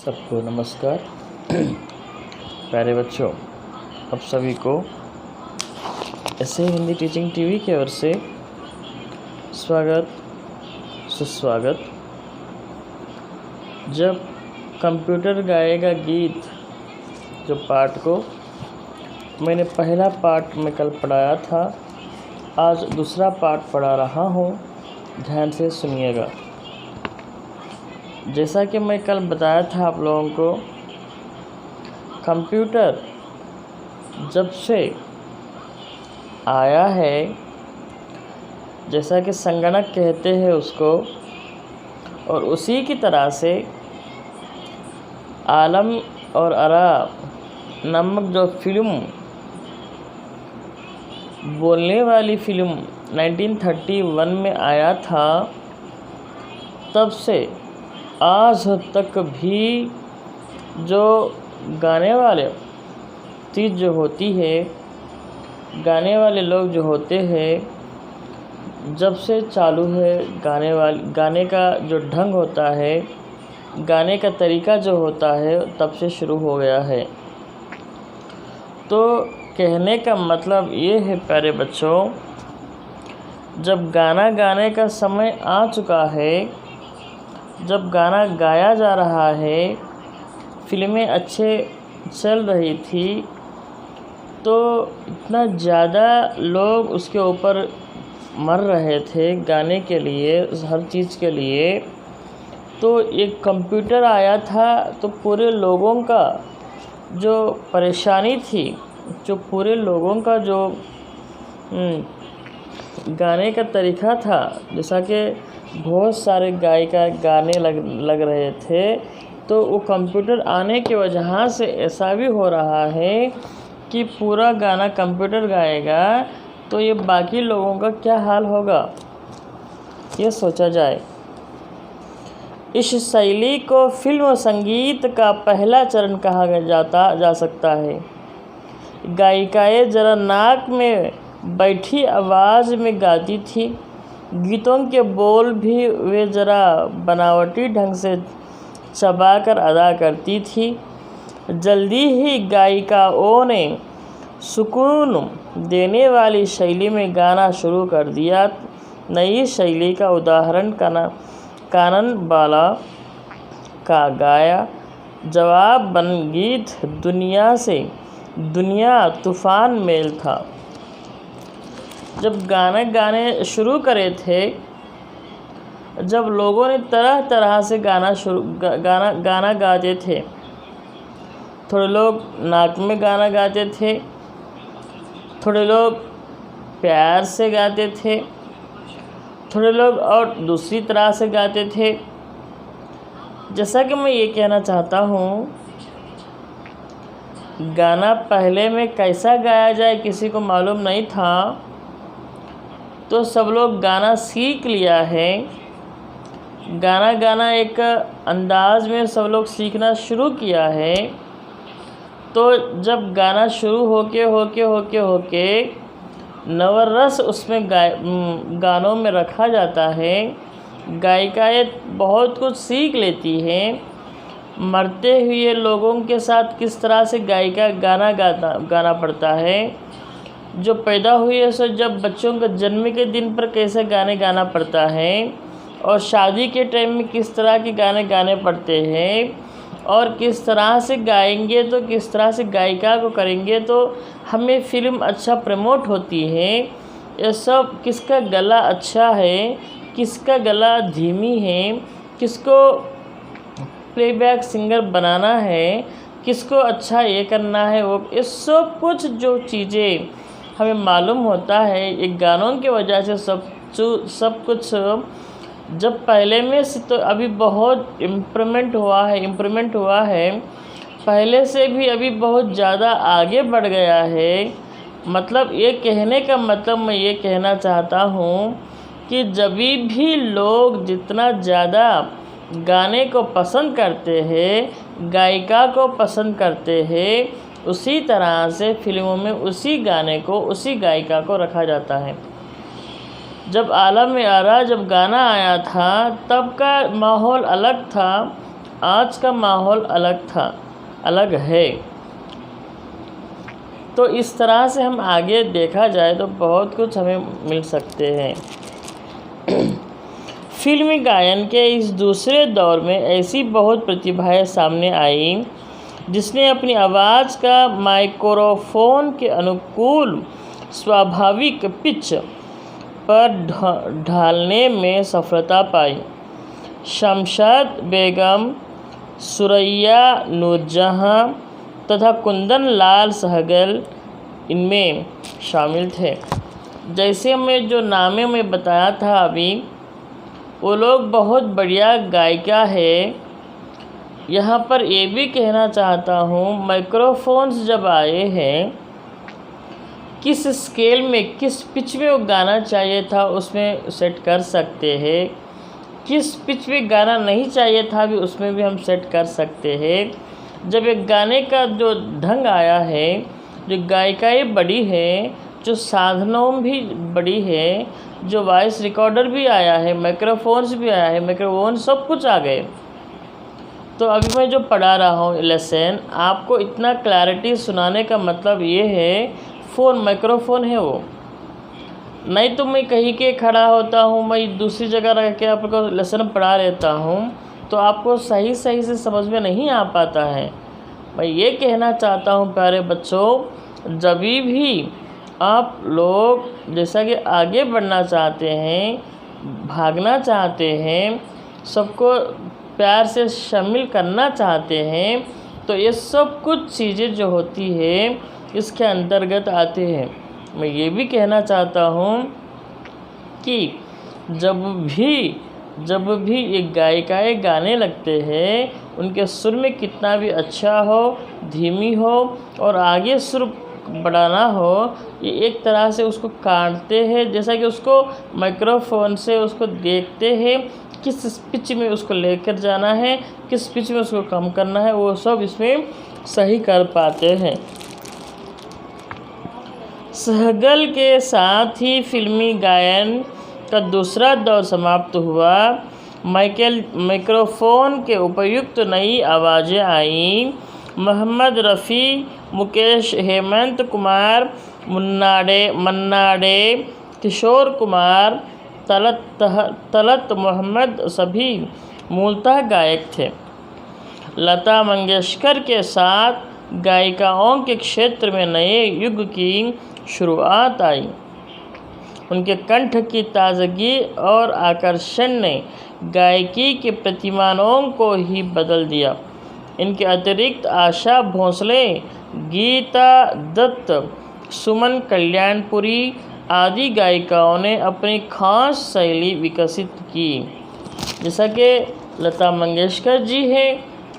सबको नमस्कार। प्यारे बच्चों, आप सभी को ऐसे हिंदी टीचिंग टीवी की ओर से स्वागत सुस्वागत। जब कंप्यूटर गाएगा गीत जो पाठ को मैंने पहला पाठ में कल पढ़ाया था, आज दूसरा पाठ पढ़ा रहा हूँ, ध्यान से सुनिएगा। जैसा कि मैं कल बताया था आप लोगों को, कंप्यूटर जब से आया है, जैसा कि संगणक कहते हैं उसको, और उसी की तरह से आलम और आरा नामक जो फिल्म, बोलने वाली फिल्म 1931 में आया था, तब से आज तक भी जो गाने वाले चीज़ जो होती है, गाने वाले लोग जो होते हैं, जब से चालू है गाने का जो ढंग होता है, गाने का तरीका जो होता है, तब से शुरू हो गया है। तो कहने का मतलब ये है प्यारे बच्चों, जब गाना गाने का समय आ चुका है, जब गाना गाया जा रहा है, फिल्में अच्छे चल रही थी, तो इतना ज़्यादा लोग उसके ऊपर मर रहे थे गाने के लिए, हर चीज़ के लिए। तो एक कंप्यूटर आया था, तो पूरे लोगों का जो परेशानी थी, जो पूरे लोगों का जो गाने का तरीका था, जैसा कि बहुत सारे गायिका गाने लग रहे थे, तो वो कंप्यूटर आने की वजह से ऐसा भी हो रहा है कि पूरा गाना कंप्यूटर गाएगा, तो ये बाकी लोगों का क्या हाल होगा, ये सोचा जाए। इस शैली को फिल्म संगीत का पहला चरण कहा जा सकता है। गायिकाएं जरा नाक में बैठी आवाज़ में गाती थी, गीतों के बोल भी वे जरा बनावटी ढंग से चबाकर अदा करती थी। जल्दी ही गायिकाओं ने सुकून देने वाली शैली में गाना शुरू कर दिया। नई शैली का उदाहरण कानन बाला का गाया जवाब बन गीत दुनिया तूफान मेल था। जब गाना गाने शुरू करे थे, जब लोगों ने तरह तरह से गाना गाते थे, थोड़े लोग नाक में गाना गाते थे, थोड़े लोग प्यार से गाते थे, थोड़े लोग और दूसरी तरह से गाते थे। जैसा कि मैं ये कहना चाहता हूँ, गाना पहले में कैसा गाया जाए किसी को मालूम नहीं था, तो सब लोग गाना सीख लिया है। गाना गाना एक अंदाज में सब लोग सीखना शुरू किया है। तो जब गाना शुरू होके नवरस उसमें गानों में रखा जाता है, गायिकाएं बहुत कुछ सीख लेती हैं। मरते हुए लोगों के साथ किस तरह से गायिका गाना पड़ता है, जो पैदा हुए से जब बच्चों के जन्म के दिन पर कैसे गाने गाना पड़ता है, और शादी के टाइम में किस तरह के गाने गाने पड़ते हैं, और किस तरह से गाएंगे तो किस तरह से गायिका को करेंगे तो हमें फिल्म अच्छा प्रमोट होती है। ये सब किसका गला अच्छा है, किसका गला धीमी है, किसको प्लेबैक सिंगर बनाना है, किसको अच्छा ये करना है, वो ये सब कुछ जो चीज़ें हमें मालूम होता है, एक गानों की वजह से सब कुछ। जब पहले में से तो अभी बहुत इम्प्रूवमेंट हुआ है, पहले से भी अभी बहुत ज़्यादा आगे बढ़ गया है। मतलब ये कहने का मतलब मैं ये कहना चाहता हूँ कि जब भी लोग जितना ज़्यादा गाने को पसंद करते हैं, गायिका को पसंद करते हैं, उसी तरह से फिल्मों में उसी गाने को, उसी गायिका को रखा जाता है। जब आलम में आरा जब गाना आया था, तब का माहौल अलग था, आज का माहौल अलग था, अलग है। तो इस तरह से हम आगे देखा जाए तो बहुत कुछ हमें मिल सकते हैं। फिल्मी गायन के इस दूसरे दौर में ऐसी बहुत प्रतिभाएं सामने आई जिसने अपनी आवाज़ का माइक्रोफोन के अनुकूल स्वाभाविक पिच पर ढालने में सफलता पाई। शमशाद बेगम, सुरैया नूरजहां तथा कुंदन लाल सहगल इनमें शामिल थे। जैसे मैं जो नामे में बताया था अभी, वो लोग बहुत बढ़िया गायिका है। यहाँ पर ये भी कहना चाहता हूँ, माइक्रोफोन्स जब आए हैं, किस स्केल में, किस पिच में वो गाना चाहिए था उसमें सेट कर सकते हैं, किस पिच में गाना नहीं चाहिए था भी उसमें भी हम सेट कर सकते हैं। जब एक गाने का जो ढंग आया है, जो गायिकाएँ बड़ी है, जो साधनों भी बड़ी है, जो वॉइस रिकॉर्डर भी आया है, माइक्रोफोन्स भी आया है, माइक्रोफोन सब कुछ आ गए। तो अभी मैं जो पढ़ा रहा हूँ लेसन, आपको इतना क्लैरिटी सुनाने का मतलब ये है, फ़ोन माइक्रोफोन है वो। नहीं तो मैं कहीं के खड़ा होता हूँ, मैं दूसरी जगह रह के आपको लेसन पढ़ा लेता हूँ तो आपको सही से समझ में नहीं आ पाता है। मैं ये कहना चाहता हूँ प्यारे बच्चों, जब भी आप लोग जैसा कि आगे बढ़ना चाहते हैं, भागना चाहते हैं, सबको प्यार से शामिल करना चाहते हैं, तो ये सब कुछ चीज़ें जो होती है इसके अंतर्गत आते हैं। मैं ये भी कहना चाहता हूँ कि जब भी एक गायिकाएँ गाने लगते हैं, उनके सुर में कितना भी अच्छा हो, धीमी हो और आगे सुर बढ़ाना हो, ये एक तरह से उसको काटते हैं, जैसा कि उसको माइक्रोफोन से उसको देखते हैं किस पिच में उसको लेकर जाना है, किस पिच में उसको कम करना है, वो सब इसमें सही कर पाते हैं। सहगल के साथ ही फिल्मी गायन का दूसरा दौर समाप्त हुआ। माइक्रोफोन के उपयुक्त नई आवाज़ें आईं। मोहम्मद रफ़ी, मुकेश, हेमंत कुमार, मन्ना डे, किशोर कुमार, तलत मोहम्मद सभी मूलतः गायक थे। लता मंगेशकर के साथ गायिकाओं के क्षेत्र में नए युग की शुरुआत आई। उनके कंठ की ताजगी और आकर्षण ने गायकी के प्रतिमानों को ही बदल दिया। इनके अतिरिक्त आशा भोसले, गीता दत्त, सुमन कल्याणपुरी आदि गायिकाओं ने अपनी खास शैली विकसित की। जैसा कि लता मंगेशकर जी है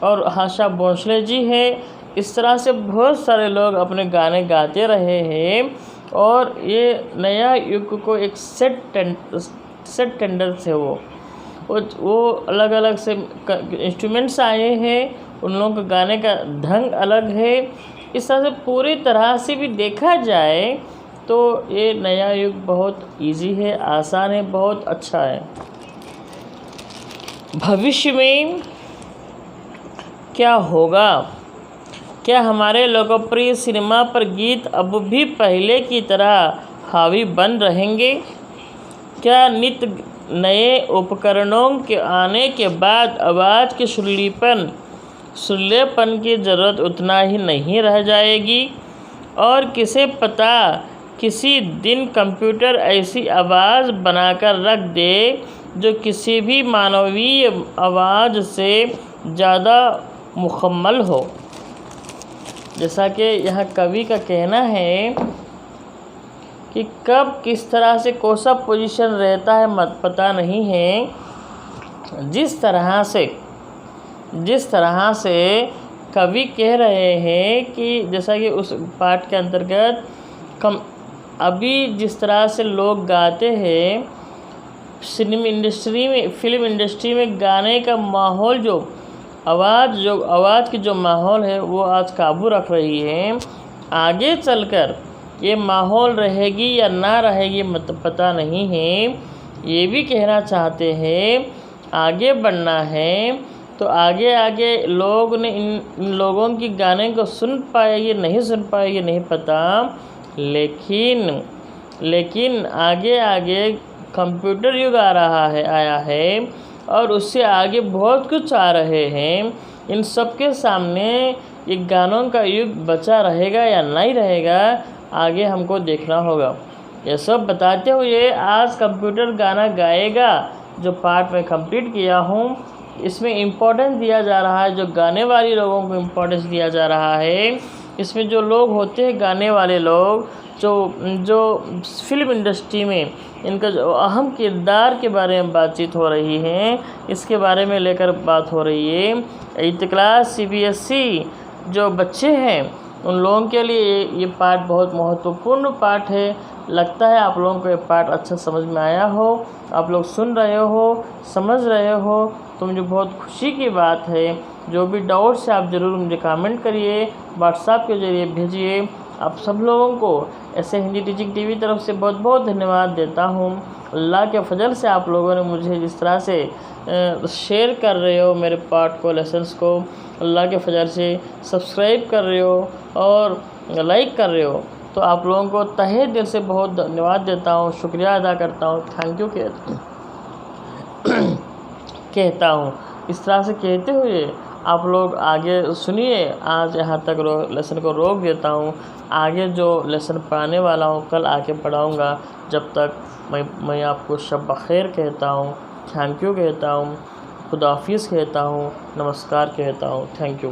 और आशा भोसले जी है, इस तरह से बहुत सारे लोग अपने गाने गाते रहे हैं और ये नया युग को एक सेट टेंडर से वो अलग अलग से इंस्ट्रूमेंट्स आए हैं, उन लोगों के गाने का ढंग अलग है। इस तरह से पूरी तरह से भी देखा जाए तो ये नया युग बहुत इजी है, आसान है, बहुत अच्छा है। भविष्य में क्या होगा? क्या हमारे लोकप्रिय सिनेमा पर गीत अब भी पहले की तरह हावी बन रहेंगे? क्या नित्य नए उपकरणों के आने के बाद आवाज़ के सुरीलेपन की ज़रूरत उतना ही नहीं रह जाएगी? और किसे पता, किसी दिन कंप्यूटर ऐसी आवाज़ बनाकर रख दे जो किसी भी मानवीय आवाज़ से ज़्यादा मुकम्मल हो। जैसा कि यह कवि का कहना है कि कब किस तरह से कौन सा पोजीशन रहता है मत पता नहीं है। जिस तरह से कवि कह रहे हैं कि जैसा कि उस पाठ के अंतर्गत अभी जिस तरह से लोग गाते हैं, फिल्म इंडस्ट्री में गाने का माहौल, जो आवाज़ की जो माहौल है वो आज काबू रख रही है। आगे चलकर ये माहौल रहेगी या ना रहेगी पता नहीं है। ये भी कहना चाहते हैं आगे बढ़ना है तो आगे आगे लोग ने इन लोगों की गाने को सुन पाए ये नहीं सुन पाए ये नहीं पता, लेकिन आगे आगे कंप्यूटर युग आया है और उससे आगे बहुत कुछ आ रहे हैं। इन सब के सामने ये गानों का युग बचा रहेगा या नहीं रहेगा, आगे हमको देखना होगा। ये सब बताते हुए आज कंप्यूटर गाना गाएगा जो पार्ट में कंप्लीट किया हूँ, इसमें इम्पोर्टेंस दिया जा रहा है, जो गाने वाले लोगों को इम्पोर्टेंस दिया जा रहा है। इसमें जो लोग होते हैं गाने वाले लोग, जो फिल्म इंडस्ट्री में इनका जो अहम किरदार के बारे में बातचीत हो रही है, इसके बारे में लेकर बात हो रही है। 8th क्लास CBSE जो बच्चे हैं उन लोगों के लिए ये पार्ट बहुत महत्वपूर्ण पार्ट है। लगता है आप लोगों को ये पार्ट अच्छा समझ में आया हो, आप लोग सुन रहे हो, समझ रहे हो, तो मुझे बहुत खुशी की बात है। जो भी डाउट्स है आप ज़रूर मुझे कमेंट करिए, व्हाट्सएप के ज़रिए भेजिए। आप सब लोगों को ऐसे हिंदी टीचिंग टीवी तरफ से बहुत बहुत धन्यवाद देता हूँ। अल्लाह के फजल से आप लोगों ने मुझे जिस तरह से शेयर कर रहे हो मेरे पार्ट को, लेसन्स को, अल्लाह के फजल से सब्सक्राइब कर रहे हो और लाइक कर रहे हो, तो आप लोगों को तहे दिल से बहुत धन्यवाद देता हूँ, शुक्रिया अदा करता हूँ, थैंक यू कहता हूँ। इस तरह से कहते हुए आप लोग आगे सुनिए। आज यहाँ तक लेसन को रोक देता हूँ, आगे जो लेसन पढ़ाने वाला हूँ कल आके पढ़ाऊँगा। जब तक मैं आपको शब बख़ैर कहता हूँ, थैंक यू कहता हूँ, खुदा हाफिज़ कहता हूँ, नमस्कार कहता हूँ, थैंक यू।